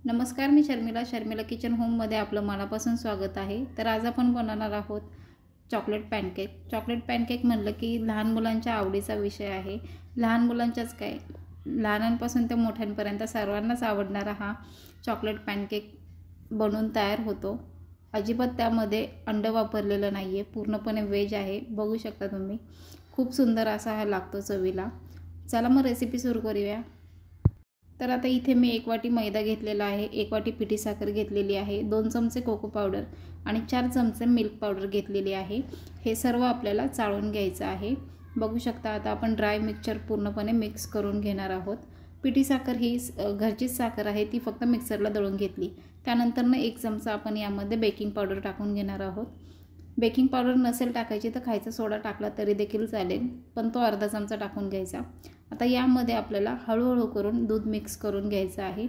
नमस्कार, मी शर्मिला किचन होममध्ये आपलं मनापासून स्वागत आहे। तर आज आपण बनवणार आहोत चॉकलेट पॅनकेक। चॉकलेट पॅनकेक म्हणलं की लहान मुलांच्या आवडीचा विषय आहे। लहान मुलांच्याच काय, लहानांपासून ते मोठ्यांपर्यंत सर्वांनाच आवडणारा हा चॉकलेट पॅनकेक बनवून तयार होतो। अजिबात त्यामध्ये अंड वापरलेलं नाही आहे, पूर्णपणे वेज आहे। बघू शकता तुम्ही, खूप सुंदर असा हा लागतो चवीला। चला मग रेसिपी सुरू करूया। तर आता इथे मी 1 वाटी मैदा घेतलेला आहे, 1 वाटी पिठी साखर घेतलेली आहे, 2 चमचे कोको पावडर आणि 4 चमचे मिल्क पावडर घेतलेली आहे। हे सर्व आपल्याला चाळून घ्यायचं आहे। बघू शकता आता आपण ड्राय मिक्सचर पूर्णपणे मिक्स करून घेणार आहोत। पिठी साखर ही घरचीच साखर आहे, ती फक्त मिक्सरला दळून घेतली। त्यानंतर 1 चमचा आपण यामध्ये बेकिंग पावडर टाकून घेणार आहोत। बेकिंग पावडर नसेल टाकायची तर खायचा सोडा टाकला तरी देखील चालेल, पण तो अर्धा चमचा टाकून घ्यायचा। आता यामध्ये आपल्याला हळूहळू करून दूध मिक्स करून घ्यायचं आहे।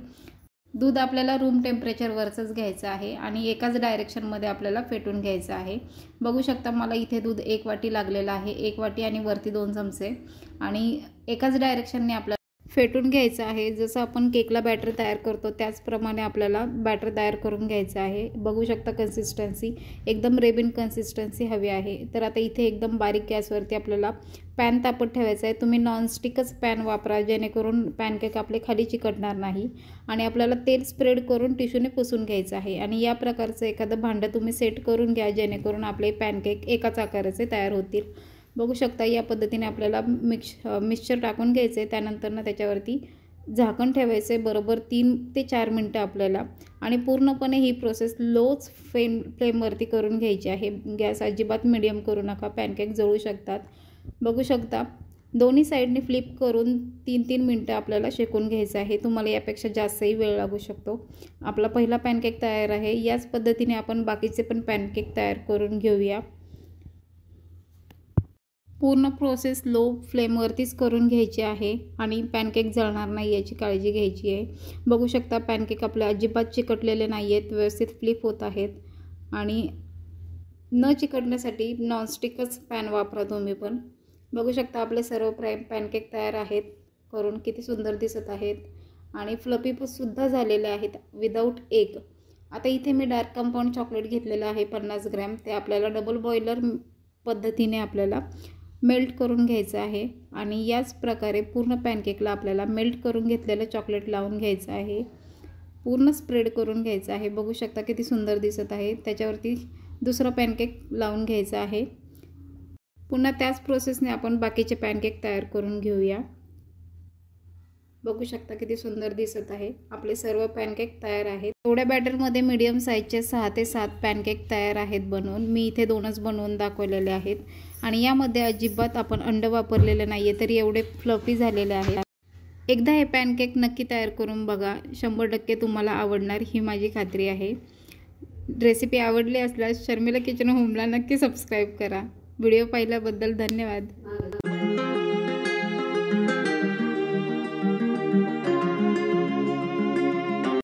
दूध आपल्याला रूम टेम्परेचरवरच घ्यायचं आहे आणि एकाच डायरेक्शनमध्ये आपल्याला फेटून घ्यायचं आहे। बघू शकता मला इथे दूध 1 वाटी लागलेलं आहे, 1 वाटी आणि वरती 2 चमचे, आणि एकाच डायरेक्शनने आपल्याला फेटून घ्यायचं आहे। जसं आपण केकला बॅटर तयार करतो त्याचप्रमाणे आपल्याला बॅटर तयार करून घ्यायचं आहे। बघू शकता कन्सिस्टन्सी एकदम रेबिन कन्सिस्टन्सी हवी आहे। तर आता इथे एकदम बारीक गॅसवरती आपल्याला पॅन तापत ठेवायचा आहे। तुम्ही नॉनस्टिकच पॅन वापरा, जेणेकरून पॅनकेक आपले खाली चिकटणार नाही। आणि आपल्याला तेल स्प्रेड करून टिश्यूने पुसून घ्यायचं आहे आणि या प्रकारचं एखादं भांडं तुम्ही सेट करून घ्या, जेणेकरून आपले पॅनकेक एकाच आकाराचे तयार होतील। बघू शकता या पद्धतीने आपल्याला मिक्सचर टाकून घ्यायचं आहे। त्यानंतर त्याच्यावरती झाकण ठेवायचं आहे बरोबर 3 ते 4 मिनटं आपल्याला, आणि पूर्णपणे ही प्रोसेस लोच फ्लेमवरती करून घ्यायची आहे। गॅस अजिबात मीडियम करू नका, पॅनकेक जळू शकतात। बघू शकता दोन्ही साईडने फ्लिप करून 3-3 मिनटं आपल्याला शेकून घ्यायचं आहे। तुम्हाला यापेक्षा जास्तही वेळ लागू शकतो। आपला पहिला पॅनकेक तयार आहे। याच पद्धतीने आपण बाकीचे पण पॅनकेक तयार करून घेऊया। पूर्ण प्रोसेस लो फ्लेमवरतीच करून घ्यायची आहे आणि पॅनकेक जळणार नाही याची काळजी घ्यायची आहे। बघू शकता पॅनकेक आपले अजिबात चिकटलेले नाही आहेत, व्यवस्थित फ्लिप होत आहेत। आणि न चिकटण्यासाठी नॉनस्टिकच पॅन वापरा तुम्ही पण। बघू शकता आपले सर्व पॅनकेक तयार आहेत करून, किती सुंदर दिसत आहेत आणि फ्लफी सुद्धा झालेले आहेत विदाऊट एग। आता इथे मी डार्क कंपाऊंड चॉकलेट घेतलेलं आहे 50 ग्रॅम, ते आपल्याला डबल बॉयलर पद्धतीने आपल्याला मेल्ट करून घ्यायचं आहे। आणि याच प्रकारे पूर्ण पॅनकेकला आपल्याला मेल्ट करून घेतलेलं चॉकलेट लावून घ्यायचं आहे, पूर्ण स्प्रेड करून घ्यायचं आहे। बघू शकता किती सुंदर दिसत आहे। त्याच्यावरती दुसरा पॅनकेक लावून घ्यायचा आहे। पुन्हा त्याच प्रोसेसने आपण बाकीचे पॅनकेक तयार करून घेऊया। बघू शकता किती सुंदर दिसत आहे। आपले सर्व पॅनकेक तयार आहेत। एवढ्या बॅटरमध्ये मीडियम साईजचे 6 ते 7 पॅनकेक तयार आहेत बनवून। मी इथे 2च बनवून दाखवलेले आहेत आणि यामध्ये अजिबात आपण अंड वापरलेले नाही आहे, तरी एवढे फ्लफी झालेले आहेत। एकदा हे पॅनकेक नक्की तयार करून बघा, 100% तुम्हाला आवडणार ही माझी खात्री आहे। रेसिपी आवडली असल्यास शर्मिला किचन होमला नक्की सबस्क्राईब करा। व्हिडिओ पाहिल्याबद्दल धन्यवाद।